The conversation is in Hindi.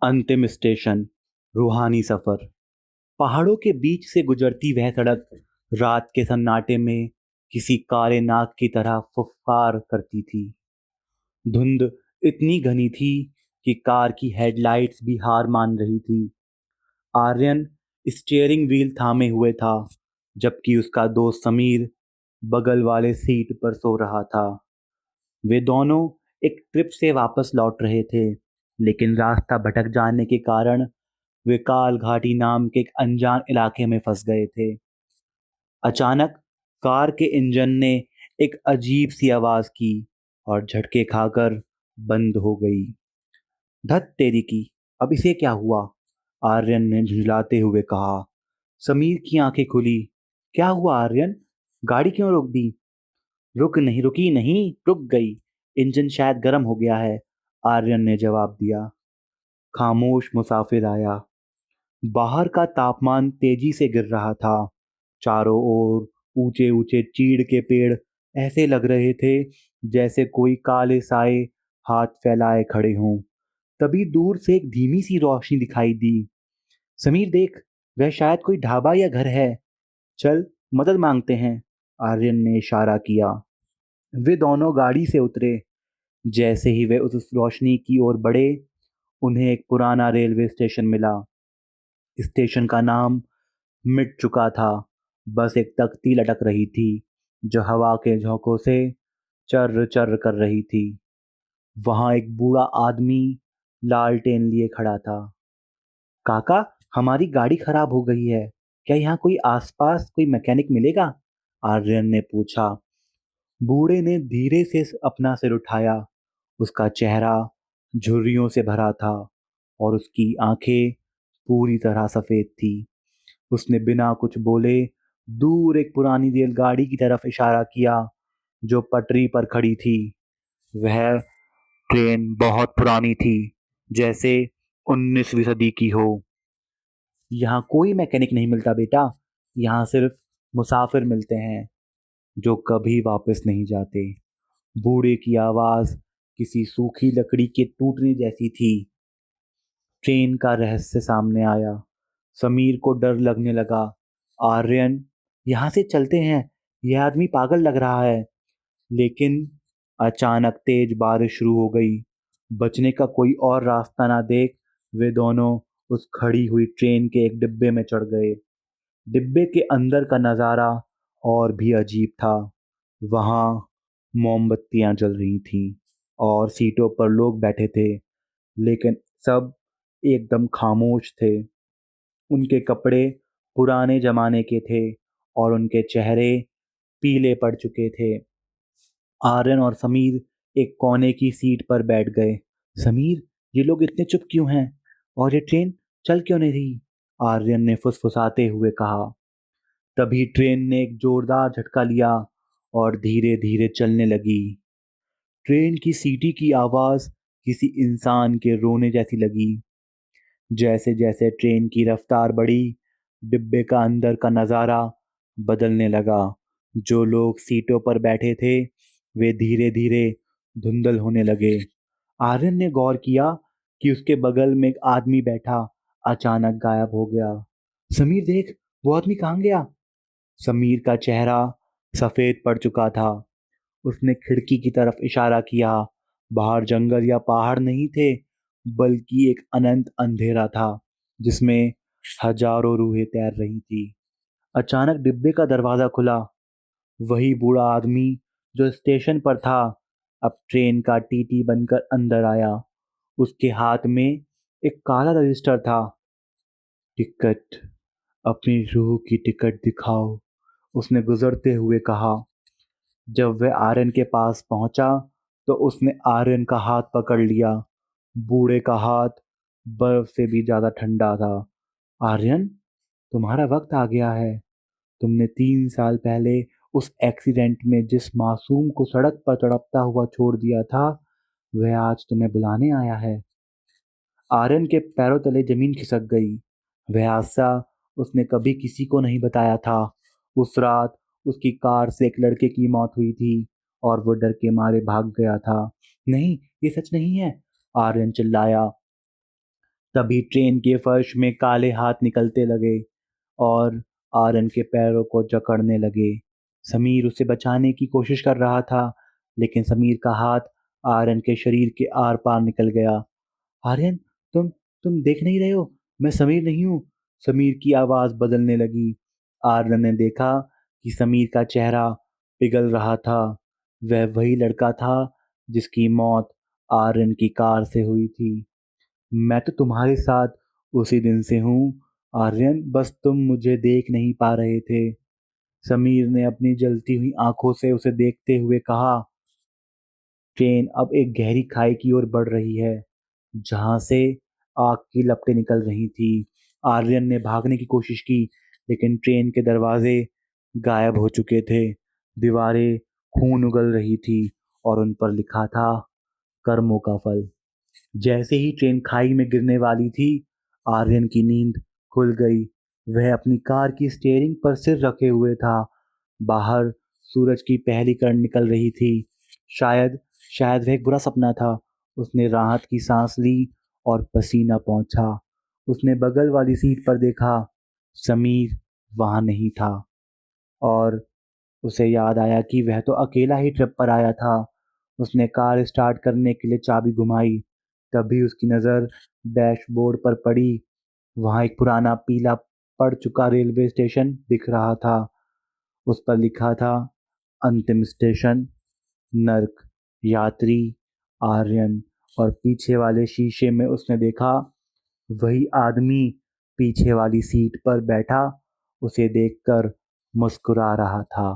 अंतिम स्टेशन। रूहानी सफर। पहाड़ों के बीच से गुजरती वह सड़क रात के सन्नाटे में किसी काले नाग की तरह फुफकार करती थी। धुंध इतनी घनी थी कि कार की हेडलाइट्स भी हार मान रही थी। आर्यन स्टीयरिंग व्हील थामे हुए था, जबकि उसका दोस्त समीर बगल वाले सीट पर सो रहा था। वे दोनों एक ट्रिप से वापस लौट रहे थे, लेकिन रास्ता भटक जाने के कारण वे काल घाटी नाम के एक अनजान इलाके में फंस गए थे। अचानक कार के इंजन ने एक अजीब सी आवाज की और झटके खाकर बंद हो गई। धत तेरी की, अब इसे क्या हुआ? आर्यन ने झुंझलाते हुए कहा। समीर की आंखें खुली। क्या हुआ आर्यन? गाड़ी क्यों रोक दी? रुकी नहीं, रुक गई। इंजन शायद गर्म हो गया है, आर्यन ने जवाब दिया। खामोश मुसाफिर आया। बाहर का तापमान तेजी से गिर रहा था। चारों ओर ऊंचे ऊंचे चीड़ के पेड़ ऐसे लग रहे थे जैसे कोई काले साए हाथ फैलाए खड़े हों। तभी दूर से एक धीमी सी रोशनी दिखाई दी। समीर देख, वह शायद कोई ढाबा या घर है। चल मदद मांगते हैं, आर्यन ने इशारा किया। वे दोनों गाड़ी से उतरे। जैसे ही वे उस रोशनी की ओर बढ़े, उन्हें एक पुराना रेलवे स्टेशन मिला। स्टेशन का नाम मिट चुका था। बस एक तख्ती लटक रही थी जो हवा के झोंकों से चर्र चर्र कर रही थी। वहां एक बूढ़ा आदमी लालटेन लिए खड़ा था। काका, हमारी गाड़ी खराब हो गई है। क्या यहाँ कोई आसपास कोई मैकेनिक मिलेगा? आर्यन ने पूछा। बूढ़े ने धीरे से अपना सिर उठाया। उसका चेहरा झुर्रियों से भरा था और उसकी आंखें पूरी तरह सफेद थी। उसने बिना कुछ बोले दूर एक पुरानी रेलगाड़ी की तरफ इशारा किया जो पटरी पर खड़ी थी। वह ट्रेन बहुत पुरानी थी, जैसे 19वीं सदी की हो। यहाँ कोई मैकेनिक नहीं मिलता बेटा, यहाँ सिर्फ मुसाफिर मिलते हैं जो कभी वापस नहीं जाते। बूढ़े की आवाज किसी सूखी लकड़ी के टूटने जैसी थी। ट्रेन का रहस्य सामने आया। समीर को डर लगने लगा। आर्यन, यहाँ से चलते हैं, यह आदमी पागल लग रहा है। लेकिन अचानक तेज बारिश शुरू हो गई। बचने का कोई और रास्ता ना देख वे दोनों उस खड़ी हुई ट्रेन के एक डिब्बे में चढ़ गए। डिब्बे के अंदर का नज़ारा और भी अजीब था। वहाँ मोमबत्तियां जल रही थीं और सीटों पर लोग बैठे थे, लेकिन सब एकदम खामोश थे। उनके कपड़े पुराने जमाने के थे और उनके चेहरे पीले पड़ चुके थे। आर्यन और समीर एक कोने की सीट पर बैठ गए। समीर, ये लोग इतने चुप क्यों हैं? और ये ट्रेन चल क्यों नहीं रही? आर्यन ने फुसफुसाते हुए कहा। तभी ट्रेन ने एक जोरदार झटका लिया और धीरे धीरे चलने लगी। ट्रेन की सीटी की आवाज किसी इंसान के रोने जैसी लगी। जैसे जैसे ट्रेन की रफ्तार बढ़ी, डिब्बे का अंदर का नज़ारा बदलने लगा। जो लोग सीटों पर बैठे थे वे धीरे धीरे धुंधल होने लगे। आर्यन ने गौर किया कि उसके बगल में एक आदमी बैठा अचानक गायब हो गया। समीर देख, वो आदमी कहाँ गया? समीर का चेहरा सफेद पड़ चुका था। उसने खिड़की की तरफ इशारा किया। बाहर जंगल या पहाड़ नहीं थे, बल्कि एक अनंत अंधेरा था जिसमें हजारों रूहें तैर रही थी। अचानक डिब्बे का दरवाजा खुला। वही बूढ़ा आदमी जो स्टेशन पर था अब ट्रेन का टीटी बनकर अंदर आया। उसके हाथ में एक काला रजिस्टर था। टिकट, अपनी रूह की टिकट दिखाओ, उसने गुजरते हुए कहा। जब वह आर्यन के पास पहुंचा तो उसने आर्यन का हाथ पकड़ लिया। बूढ़े का हाथ बर्फ से भी ज्यादा ठंडा था। आर्यन, तुम्हारा वक्त आ गया है। तुमने 3 साल पहले उस एक्सीडेंट में जिस मासूम को सड़क पर तड़पता हुआ छोड़ दिया था, वह आज तुम्हें बुलाने आया है। आर्यन के पैरों तले जमीन खिसक गई। वह हादसा उसने कभी किसी को नहीं बताया था। उस रात उसकी कार से एक लड़के की मौत हुई थी और वो डर के मारे भाग गया था। नहीं, ये सच नहीं है, आर्यन चिल्लाया। तभी ट्रेन के फर्श में काले हाथ निकलते लगे और आर्यन के पैरों को जकड़ने लगे। समीर उसे बचाने की कोशिश कर रहा था, लेकिन समीर का हाथ आर्यन के शरीर के आर पार निकल गया। आर्यन, तुम देख नहीं रहे हो? मैं समीर नहीं हूँ। समीर की आवाज बदलने लगी। आर्यन ने देखा कि समीर का चेहरा पिघल रहा था। वह वही लड़का था जिसकी मौत आर्यन की कार से हुई थी। मैं तो तुम्हारे साथ उसी दिन से हूँ आर्यन, बस तुम मुझे देख नहीं पा रहे थे। समीर ने अपनी जलती हुई आंखों से उसे देखते हुए कहा। ट्रेन अब एक गहरी खाई की ओर बढ़ रही है, जहां से आग की लपटें निकल रही थी। आर्यन ने भागने की कोशिश की, लेकिन ट्रेन के दरवाजे गायब हो चुके थे। दीवारें खून उगल रही थी और उन पर लिखा था, कर्मों का फल। जैसे ही ट्रेन खाई में गिरने वाली थी, आर्यन की नींद खुल गई। वह अपनी कार की स्टीयरिंग पर सिर रखे हुए था। बाहर सूरज की पहली किरण निकल रही थी। शायद शायद वह एक बुरा सपना था। उसने राहत की सांस ली और पसीना पहुंचा। उसने बगल वाली सीट पर देखा। समीर वहां नहीं था और उसे याद आया कि वह तो अकेला ही ट्रिप पर आया था। उसने कार स्टार्ट करने के लिए चाबी घुमाई। तभी उसकी नज़र डैशबोर्ड पर पड़ी। वहां एक पुराना पीला पड़ चुका रेलवे स्टेशन दिख रहा था। उस पर लिखा था, अंतिम स्टेशन नर्क, यात्री आर्यन। और पीछे वाले शीशे में उसने देखा, वही आदमी पीछे वाली सीट पर बैठा उसे देखकर मुस्कुरा रहा था।